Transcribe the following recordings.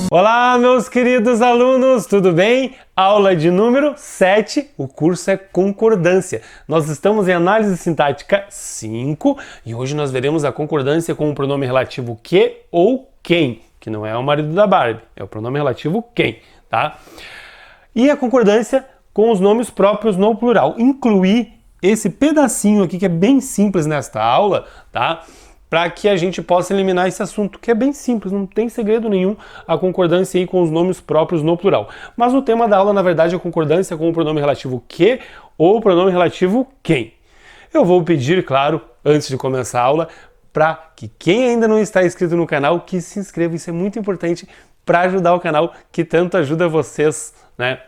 Olá, meus queridos alunos, tudo bem? Aula de número 7, o curso é Concordância. Nós estamos em Análise Sintática 5 e hoje nós veremos a concordância com o pronome relativo que ou quem, que não é o marido da Barbie, é o pronome relativo quem, tá? E a concordância com os nomes próprios no plural. Incluir esse pedacinho aqui que é bem simples nesta aula, tá? Para que a gente possa eliminar esse assunto, que é bem simples, não tem segredo nenhum a concordância aí com os nomes próprios no plural. Mas o tema da aula, na verdade, é a concordância com o pronome relativo que ou o pronome relativo quem. Eu vou pedir, claro, antes de começar a aula, para que quem ainda não está inscrito no canal, que se inscreva, isso é muito importante para ajudar o canal, que tanto ajuda vocês, né?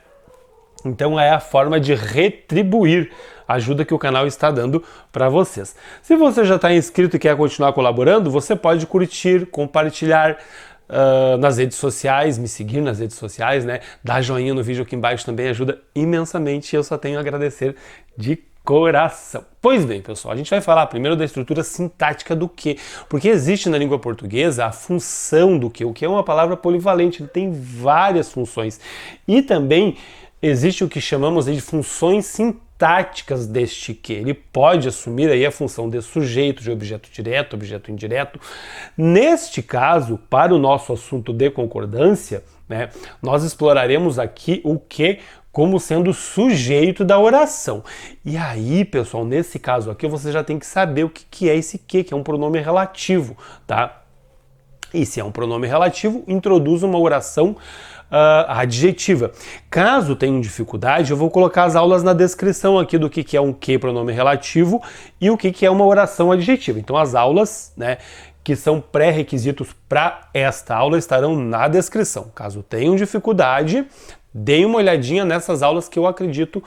Então é a forma de retribuir a ajuda que o canal está dando para vocês. Se você já está inscrito e quer continuar colaborando, você pode curtir, compartilhar nas redes sociais, me seguir nas redes sociais, né? Dar joinha no vídeo aqui embaixo também ajuda imensamente e eu só tenho a agradecer de coração. Pois bem, pessoal, a gente vai falar primeiro da estrutura sintática do que, porque existe na língua portuguesa a função do que, o que é uma palavra polivalente, ele tem várias funções e também existe o que chamamos de funções sintáticas deste que. Ele pode assumir aí a função de sujeito, de objeto direto, objeto indireto. Neste caso, para o nosso assunto de concordância, né, nós exploraremos aqui o que como sendo sujeito da oração. E aí, pessoal, nesse caso aqui, você já tem que saber o que é esse que é um pronome relativo, tá? E se é um pronome relativo, introduz uma oração adjetiva. Caso tenham dificuldade, eu vou colocar as aulas na descrição aqui do que é um que pronome relativo e o que é uma oração adjetiva. Então as aulas, né, que são pré-requisitos para esta aula estarão na descrição. Caso tenham dificuldade, deem uma olhadinha nessas aulas que eu acredito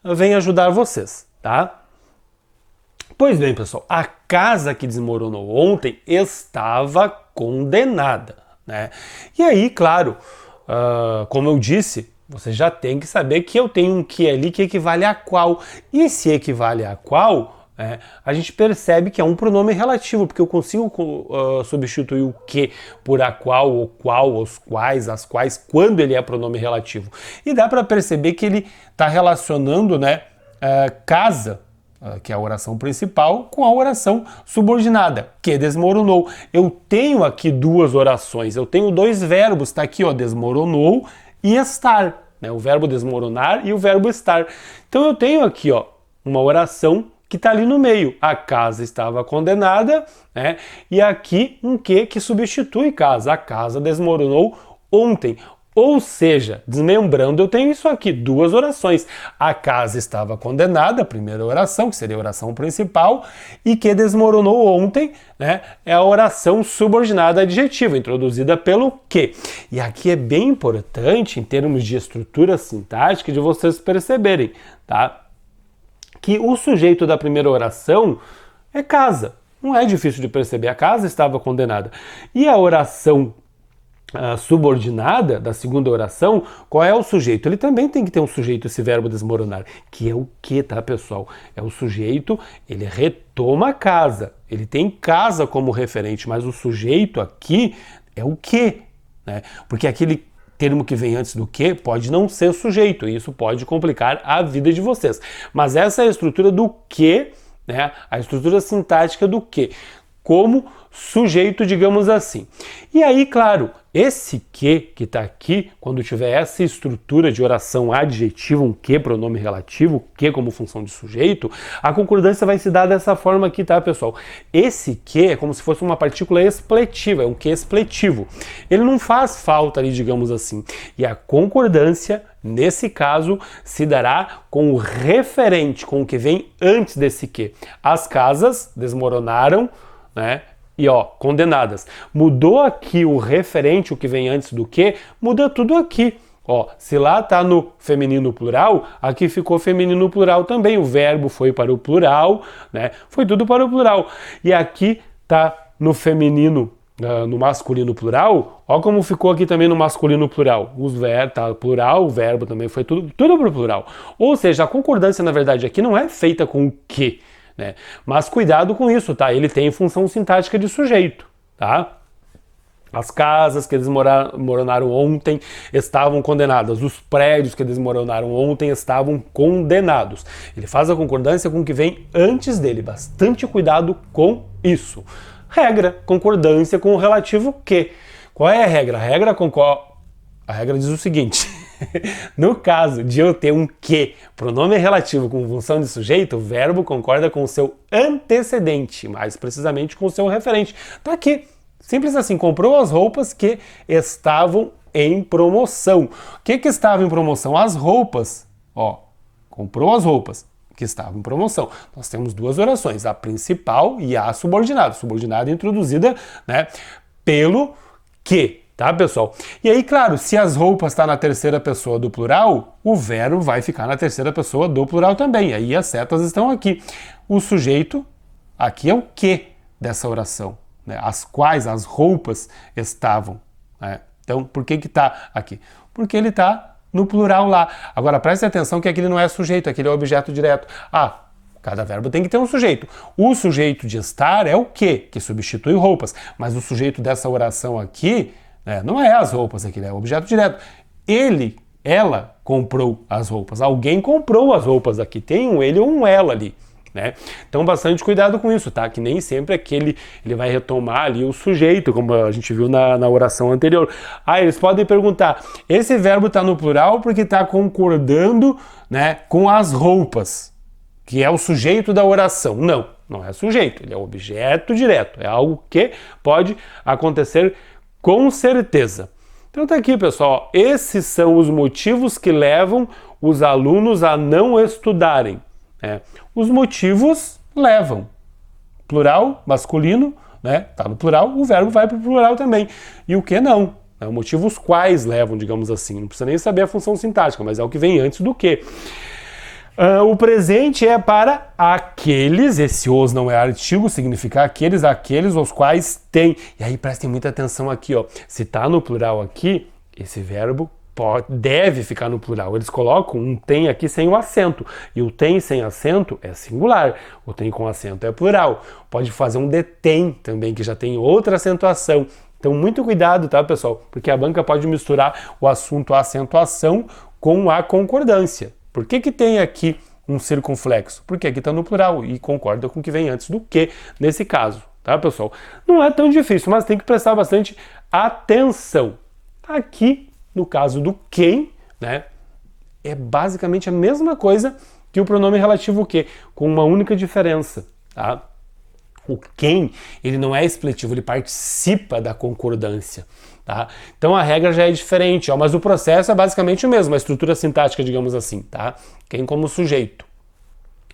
vem ajudar vocês, tá? Pois bem, pessoal, a casa que desmoronou ontem estava condenada, né? E aí, claro, como eu disse, você já tem que saber que eu tenho um que ali que equivale a qual. E se equivale a qual, a gente percebe que é um pronome relativo, porque eu consigo substituir o que por a qual, os quais, as quais, quando ele é pronome relativo. E dá para perceber que ele está relacionando, né, casa, que é a oração principal, com a oração subordinada, que desmoronou. Eu tenho aqui duas orações, eu tenho dois verbos, está aqui, ó, desmoronou e estar, né? O verbo desmoronar e o verbo estar. Então eu tenho aqui, ó, uma oração que está ali no meio. A casa estava condenada, né? E aqui um que substitui casa. A casa desmoronou ontem. Ou seja, desmembrando, eu tenho isso aqui, duas orações. A casa estava condenada, a primeira oração, que seria a oração principal, e que desmoronou ontem, né, é a oração subordinada adjetiva, introduzida pelo que. E aqui é bem importante, em termos de estrutura sintática, de vocês perceberem, tá? Que o sujeito da primeira oração é casa. Não é difícil de perceber, a casa estava condenada. E a oração subordinada da segunda oração, qual é o sujeito? Ele também tem que ter um sujeito, esse verbo desmoronar, que é o que, tá, pessoal? É o sujeito, ele retoma a casa, ele tem casa como referente, mas o sujeito aqui é o que, né? Porque aquele termo que vem antes do que pode não ser sujeito, e isso pode complicar a vida de vocês. Mas essa é a estrutura do que, né? A estrutura sintática do que, como sujeito, digamos assim. E aí, claro, esse que está aqui, quando tiver essa estrutura de oração adjetiva, um que, pronome relativo, que como função de sujeito, a concordância vai se dar dessa forma aqui, tá, pessoal? Esse que é como se fosse uma partícula expletiva, é um que expletivo. Ele não faz falta ali, digamos assim. E a concordância, nesse caso, se dará com o referente, com o que vem antes desse que. As casas desmoronaram, né? E ó, condenadas. Mudou aqui o referente, o que vem antes do que, muda tudo aqui. Ó, se lá tá no feminino plural, aqui ficou feminino plural também. O verbo foi para o plural, né? Foi tudo para o plural. E aqui tá no feminino, no masculino plural, ó como ficou aqui também no masculino plural. Os verbos, tá plural, o verbo também foi tudo para o plural. Ou seja, a concordância, na verdade, aqui não é feita com o que, né? Mas cuidado com isso, tá? Ele tem função sintática de sujeito, tá? As casas que desmoronaram ontem estavam condenadas. Os prédios que desmoronaram ontem estavam condenados. Ele faz a concordância com o que vem antes dele. Bastante cuidado com isso. Regra, concordância com o relativo que. Qual é a regra? A regra diz o seguinte. No caso de eu ter um que, pronome relativo com função de sujeito, o verbo concorda com o seu antecedente, mais precisamente com o seu referente. Tá aqui. Simples assim, comprou as roupas que estavam em promoção. O que estava em promoção? As roupas. Ó, comprou as roupas que estavam em promoção. Nós temos duas orações, a principal e a subordinada. Subordinada introduzida, né, pelo que, tá, pessoal? E aí, claro, se as roupas está na terceira pessoa do plural, o verbo vai ficar na terceira pessoa do plural também. Aí as setas estão aqui. O sujeito, aqui é o que dessa oração. As quais as roupas estavam. Né? Então, por que está aqui? Porque ele está no plural lá. Agora, preste atenção que aquele não é sujeito, aquele é objeto direto. Ah, cada verbo tem que ter um sujeito. O sujeito de estar é o que substitui roupas. Mas o sujeito dessa oração aqui, né, não é as roupas, aquele é o objeto direto. Ela comprou as roupas. Alguém comprou as roupas aqui. Tem um ele ou um ela ali. Né? Então bastante cuidado com isso, tá? Que nem sempre ele vai retomar ali o sujeito, como a gente viu na oração anterior. Eles podem perguntar, esse verbo está no plural porque está concordando, né, com as roupas, que é o sujeito da oração. Não é sujeito, ele é objeto direto, é algo que pode acontecer com certeza. Então tá aqui, pessoal, esses são os motivos que levam os alunos a não estudarem. Os motivos levam. Plural, masculino, né? Tá no plural, o verbo vai para o plural também. E o que não? Motivos quais levam, digamos assim. Não precisa nem saber a função sintática, mas é o que vem antes do que. O presente é para aqueles, esse os não é artigo, significa aqueles os quais tem. E aí prestem muita atenção aqui, ó. Se tá no plural aqui, esse verbo deve ficar no plural. Eles colocam um tem aqui sem o acento. E o tem sem acento é singular. O tem com acento é plural. Pode fazer um detém também, que já tem outra acentuação. Então, muito cuidado, tá, pessoal? Porque a banca pode misturar o assunto a acentuação com a concordância. Por que tem aqui um circunflexo? Porque aqui está no plural e concorda com o que vem antes do que, nesse caso, tá, pessoal? Não é tão difícil, mas tem que prestar bastante atenção. Aqui, no caso do quem, né, é basicamente a mesma coisa que o pronome relativo que, com uma única diferença, tá? O quem, ele não é expletivo, ele participa da concordância, tá? Então a regra já é diferente, ó, mas o processo é basicamente o mesmo, a estrutura sintática, digamos assim, tá? Quem como sujeito.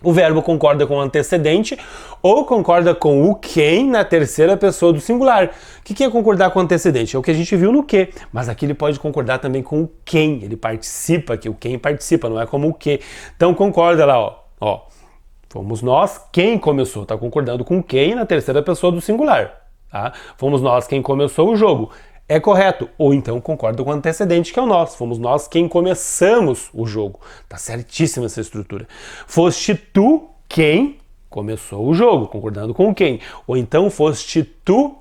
O verbo concorda com o antecedente ou concorda com o quem na terceira pessoa do singular. O que é concordar com o antecedente? É o que a gente viu no que, mas aqui ele pode concordar também com o quem, ele participa, que o quem participa, não é como o que. Então concorda lá, ó. Fomos nós quem começou, está concordando com quem na terceira pessoa do singular. Tá? Fomos nós quem começou o jogo. É correto. Ou então concorda com o antecedente, que é o nós. Fomos nós quem começamos o jogo. Tá certíssima essa estrutura. Foste tu quem começou o jogo, concordando com quem. Ou então foste tu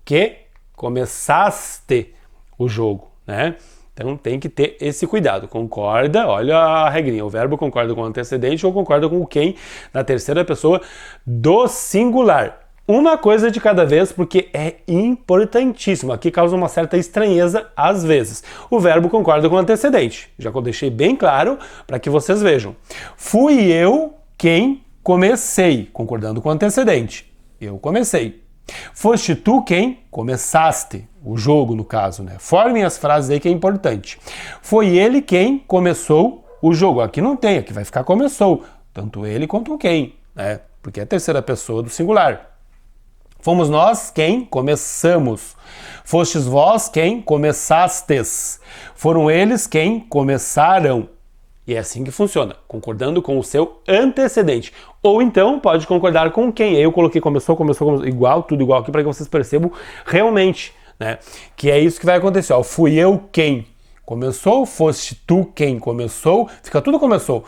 que começaste o jogo, né? Então tem que ter esse cuidado. Concorda, olha a regrinha. O verbo concorda com o antecedente ou concorda com o quem na terceira pessoa do singular. Uma coisa de cada vez, porque é importantíssimo. Aqui causa uma certa estranheza às vezes. O verbo concorda com o antecedente. Já deixei bem claro para que vocês vejam. Fui eu quem comecei, concordando com o antecedente. Eu comecei. Foste tu quem começaste o jogo, no caso, né? Formem as frases aí que é importante. Foi ele quem começou o jogo. Aqui não tem, aqui vai ficar começou. Tanto ele quanto quem, né? Porque é a terceira pessoa do singular. Fomos nós quem começamos. Fostes vós quem começastes. Foram eles quem começaram. E é assim que funciona, concordando com o seu antecedente. Ou então pode concordar com quem. Eu coloquei começou, igual, tudo igual aqui para que vocês percebam realmente, né? Que é isso que vai acontecer. Ó, fui eu quem começou, foste tu quem começou, fica tudo começou.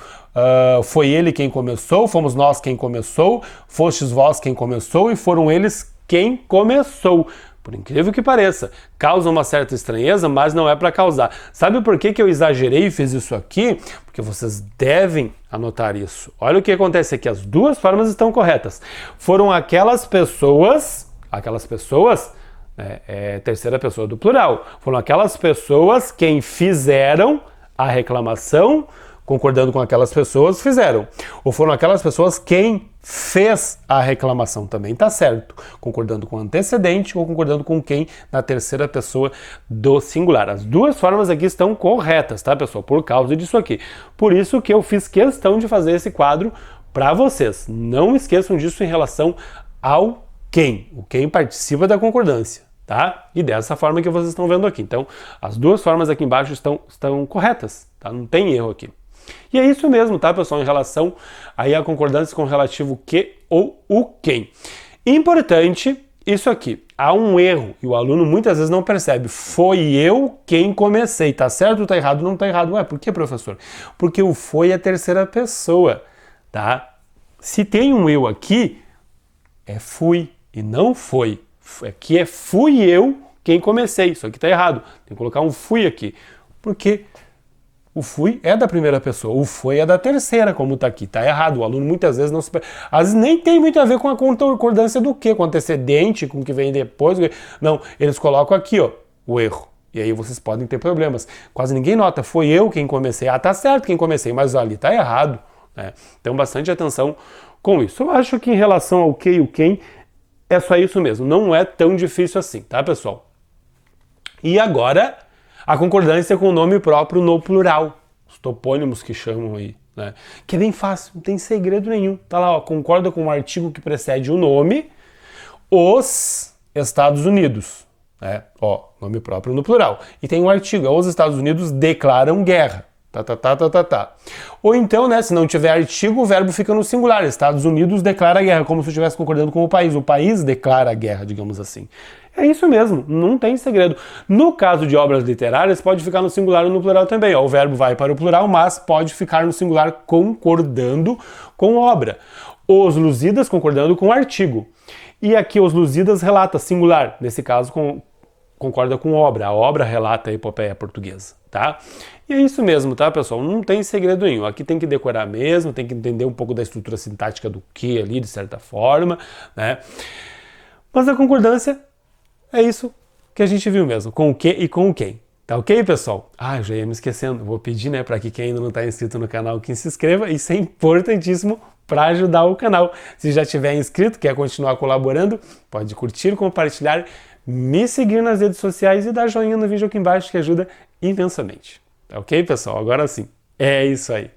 Foi ele quem começou, fomos nós quem começou, fostes vós quem começou e foram eles quem começou. Por incrível que pareça, causa uma certa estranheza, mas não é para causar. Sabe por que eu exagerei e fiz isso aqui? Porque vocês devem anotar isso. Olha o que acontece aqui, as duas formas estão corretas. Foram aquelas pessoas, terceira pessoa do plural, foram aquelas pessoas quem fizeram a reclamação, concordando com aquelas pessoas, fizeram. Ou foram aquelas pessoas quem fez a reclamação, também tá certo. Concordando com o antecedente ou concordando com quem na terceira pessoa do singular. As duas formas aqui estão corretas, tá, pessoal? Por causa disso aqui. Por isso que eu fiz questão de fazer esse quadro para vocês. Não esqueçam disso em relação ao quem. O quem participa da concordância, tá? E dessa forma que vocês estão vendo aqui. Então, as duas formas aqui embaixo estão corretas, tá? Não tem erro aqui. E é isso mesmo, tá, pessoal, em relação aí à concordância com o relativo que ou o quem. Importante isso aqui, há um erro e o aluno muitas vezes não percebe. Foi eu quem comecei, tá certo ou tá errado? Não tá errado. Ué, por que, professor? Porque o foi é a terceira pessoa, tá? Se tem um eu aqui, é fui e não foi. Aqui é fui eu quem comecei, isso aqui tá errado. Tem que colocar um fui aqui, porque o fui é da primeira pessoa, o foi é da terceira, como tá aqui. Tá errado, o aluno muitas vezes não se... Às vezes nem tem muito a ver com a concordância do quê? Com o antecedente, com o que vem depois. Não, eles colocam aqui, ó, o erro. E aí vocês podem ter problemas. Quase ninguém nota, foi eu quem comecei. Ah, tá certo quem comecei, mas ali tá errado, né? Então bastante atenção com isso. Eu acho que em relação ao que e o quem, é só isso mesmo. Não é tão difícil assim, tá, pessoal? E agora, a concordância com o nome próprio no plural. Os topônimos que chamam aí, né? Que é bem fácil, não tem segredo nenhum. Tá lá, ó, concorda com o artigo que precede o nome, os Estados Unidos, né? Ó, nome próprio no plural. E tem um artigo, os Estados Unidos declaram guerra. Ou então, né, se não tiver artigo, o verbo fica no singular. Estados Unidos declara guerra, como se estivesse concordando com o país declara guerra, digamos assim. É isso mesmo, não tem segredo. No caso de obras literárias, pode ficar no singular ou no plural também. Ó, o verbo vai para o plural, mas pode ficar no singular concordando com obra. Os Lusíadas concordando com o artigo. E aqui os Lusíadas relata singular, nesse caso concorda com obra. A obra relata a epopeia portuguesa, tá? E é isso mesmo, tá, pessoal? Não tem segredo nenhum. Aqui tem que decorar mesmo, tem que entender um pouco da estrutura sintática do que ali, de certa forma, né? Mas a concordância é isso que a gente viu mesmo, com o que e com o quem. Tá ok, pessoal? Ah, eu já ia me esquecendo. Vou pedir, né, para que quem ainda não está inscrito no canal, que se inscreva. Isso é importantíssimo para ajudar o canal. Se já tiver inscrito, quer continuar colaborando, pode curtir, compartilhar, me seguir nas redes sociais e dar joinha no vídeo aqui embaixo, que ajuda imensamente. Tá ok, pessoal? Agora sim. É isso aí.